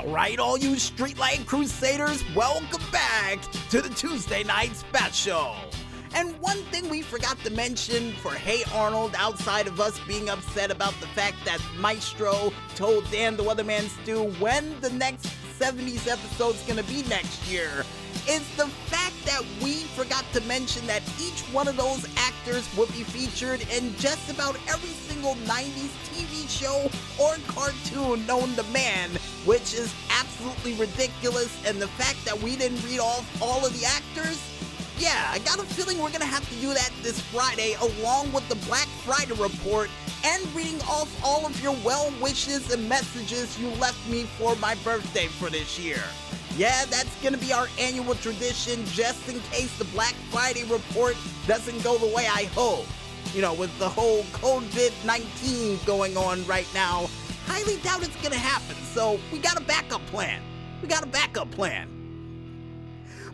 Alright, all you Streetlight Crusaders, welcome back to the Tuesday Night Special. And one thing we forgot to mention for Hey Arnold, outside of us being upset about the fact that Maestro told Dan the Weatherman Stu when the next 70s episode's gonna be next year, is the fact that we forgot to mention that each one of those actors will be featured in just about every single 90s TV show or cartoon known to man, which is absolutely ridiculous. And the fact that we didn't read off all of the actors, yeah, I got a feeling we're gonna have to do that this Friday along with the Black Friday report and reading off all of your well wishes and messages you left me for my birthday for this year. Yeah, that's gonna be our annual tradition just in case the Black Friday report doesn't go the way I hope. You know, with the whole COVID-19 going on right now, highly doubt it's gonna happen, so we got a backup plan.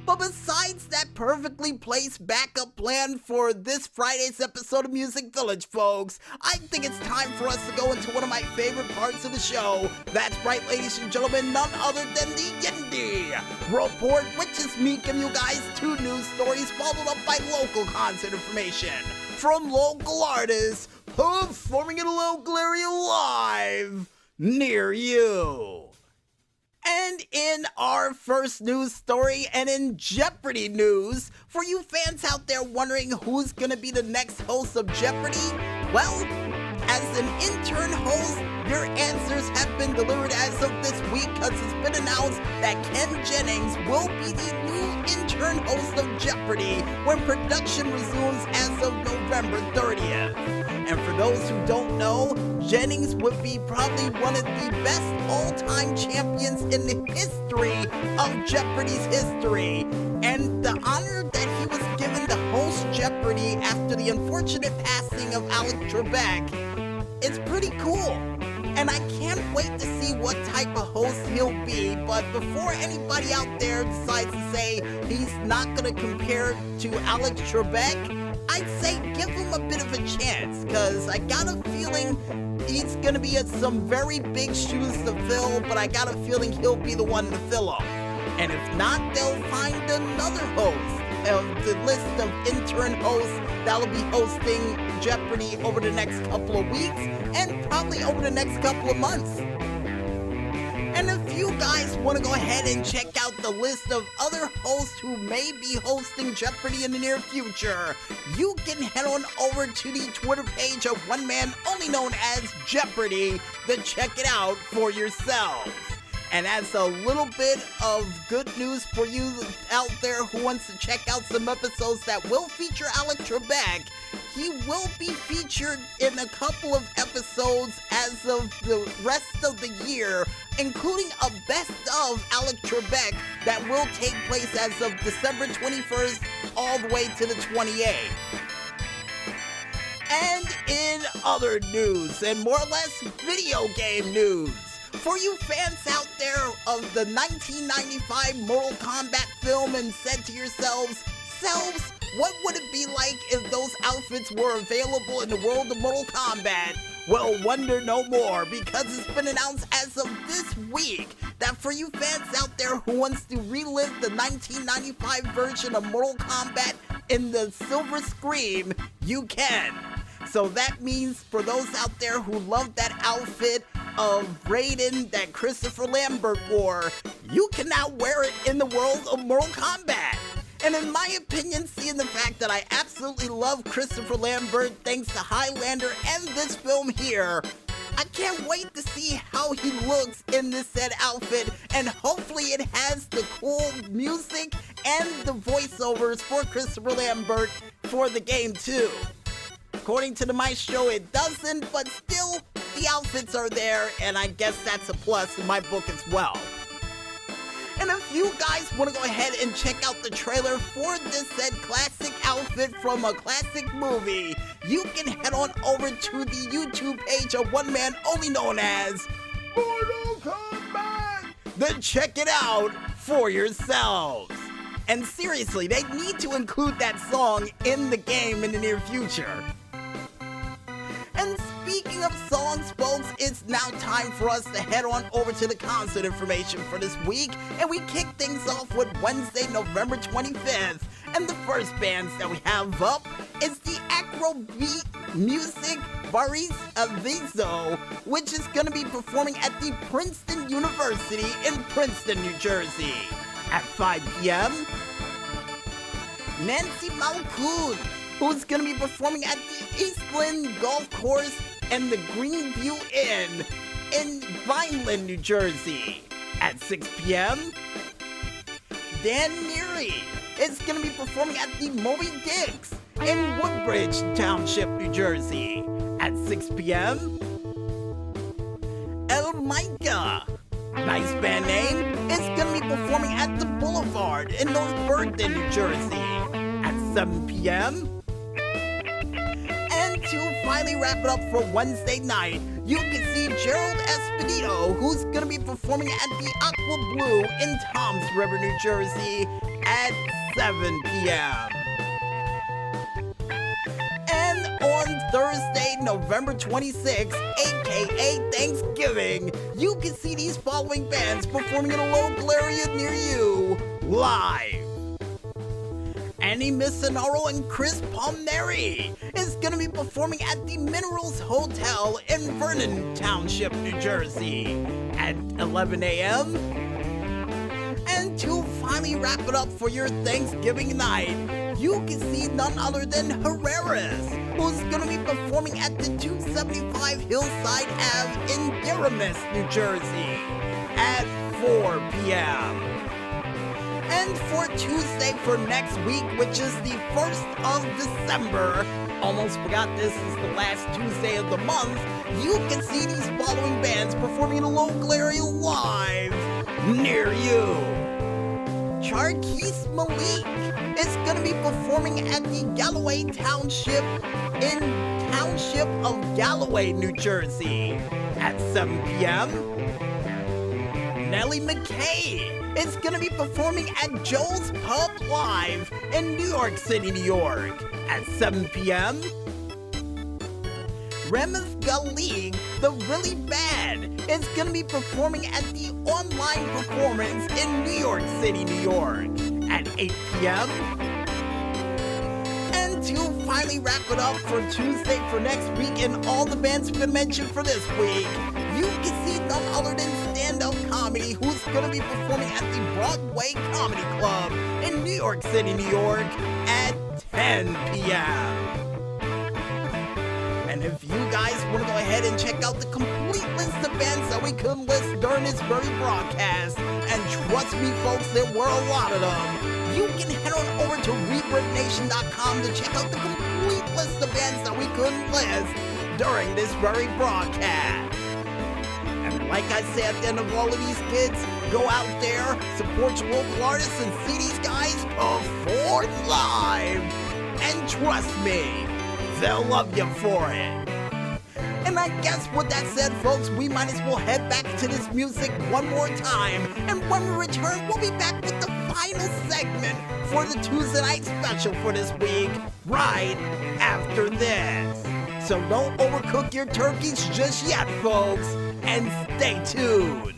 But besides that perfectly placed backup plan for this Friday's episode of Music Village, folks, I think it's time for us to go into one of my favorite parts of the show. That's right, ladies and gentlemen, none other than the Indy report, which is me giving you guys 2 news stories followed up by local concert information from local artists performing in a local area live near you. And in our first news story, and in Jeopardy news, for you fans out there wondering who's gonna be the next host of Jeopardy, well, as an intern host, your answers have been delivered as of this week, because it's been announced that Ken Jennings will be the new intern host of Jeopardy when production resumes as of November 30th. And for those who don't know, Jennings would be probably one of the best all-time champions in the history of Jeopardy's history. And the honor that he was given to host Jeopardy after the unfortunate passing of Alex Trebek is pretty cool. And I can't wait to see what type of host he'll be, but before anybody out there decides to say he's not going to compare to Alex Trebek, I'd say give him a bit of a chance, because I got a feeling he's going to be at some very big shoes to fill, but I got a feeling he'll be the one to fill them. And if not, they'll find another host of the list of intern hosts that'll be hosting Jeopardy over the next couple of weeks and probably over the next couple of months. And if you guys want to go ahead and check out the list of other hosts who may be hosting Jeopardy in the near future, you can head on over to the Twitter page of one man only known as Jeopardy to check it out for yourselves. And as a little bit of good news for you out there who wants to check out some episodes that will feature Alex Trebek, he will be featured in a couple of episodes as of the rest of the year, including a best of Alex Trebek that will take place as of December 21st all the way to the 28th. And in other news, and more or less video game news, for you fans out there of the 1995 Mortal Kombat film and said to yourselves, what would it be like if those outfits were available in the world of Mortal Kombat? Well, wonder no more, because it's been announced as of this week that for you fans out there who wants to relive the 1995 version of Mortal Kombat in the Silver Scream, you can. So that means for those out there who love that outfit of Raiden that Christopher Lambert wore, you can now wear it in the world of Mortal Kombat. And in my opinion, seeing the fact that I absolutely love Christopher Lambert thanks to Highlander and this film here, I can't wait to see how he looks in this said outfit, and hopefully it has the cool music and the voiceovers for Christopher Lambert for the game too. According to the Maestro, it doesn't, but still, the outfits are there, and I guess that's a plus in my book as well. And if you guys want to go ahead and check out the trailer for this said classic outfit from a classic movie, you can head on over to the YouTube page of one man only known as Mortal Kombat to check it out for yourselves. And seriously, they need to include that song in the game in the near future. And speaking of songs, folks, it's now time for us to head on over to the concert information for this week, and we kick things off with Wednesday, November 25th. And the first bands that we have up is the Afrobeat Music Aviso, which is going to be performing at the Princeton University in Princeton, New Jersey. At 5 p.m., Nancy Malkoon, who's going to be performing at the Eastland Golf Course and the Greenview Inn in Vineland, New Jersey. At 6 p.m., Dan Neary is going to be performing at the Moby Dick's in Woodbridge Township, New Jersey. At 6 p.m., El Micah, nice band name, is going to be performing at the Boulevard in North Bergen, New Jersey. At 7 p.m., and to finally wrap it up for Wednesday night, you can see Gerald Espedito, who's going to be performing at the Aqua Blue in Toms River, New Jersey at 7 p.m. And on Thursday, November 26th, aka Thanksgiving, you can see these following bands performing in a local area near you live. Annie Missinaro and Chris Palmieri is going to be performing at the Minerals Hotel in Vernon Township, New Jersey at 11 a.m. And to finally wrap it up for your Thanksgiving night, you can see none other than Herrera's, who's going to be performing at the 275 Hillside Ave in Deramis, New Jersey at 4 p.m. And for Tuesday for next week, which is the 1st of December, almost forgot this is the last Tuesday of the month, you can see these following bands performing in a local area live near you. Charquise Malik is going to be performing at the Galloway Township in Township of Galloway, New Jersey at 7 p.m. Nellie McKay is going to be performing at Joe's Pub Live in New York City, New York at 7 p.m. Remeth Galig, the Really Bad, is going to be performing at the Online Performance in New York City, New York at 8 p.m. And to finally wrap it up for Tuesday for next week and all the bands been mentioned for this week, you can see none other than stand-up comedy, who's going to be performing at the Broadway Comedy Club in New York City, New York at 10 p.m. And if you guys want to go ahead and check out the complete list of bands that we could list during this very broadcast, and trust me folks, there were a lot of them, you can head on over to ReverbNation.com to check out the complete list of bands that we couldn't list during this very broadcast. And like I say at the end of all of these kids, go out there, support your local artists, and see these guys perform live. And trust me, they'll love you for it. And I guess with that said, folks, we might as well head back to this music one more time. And when we return, we'll be back with the final segment for the Tuesday Night Special for this week, right after this. So don't overcook your turkeys just yet, folks, and stay tuned.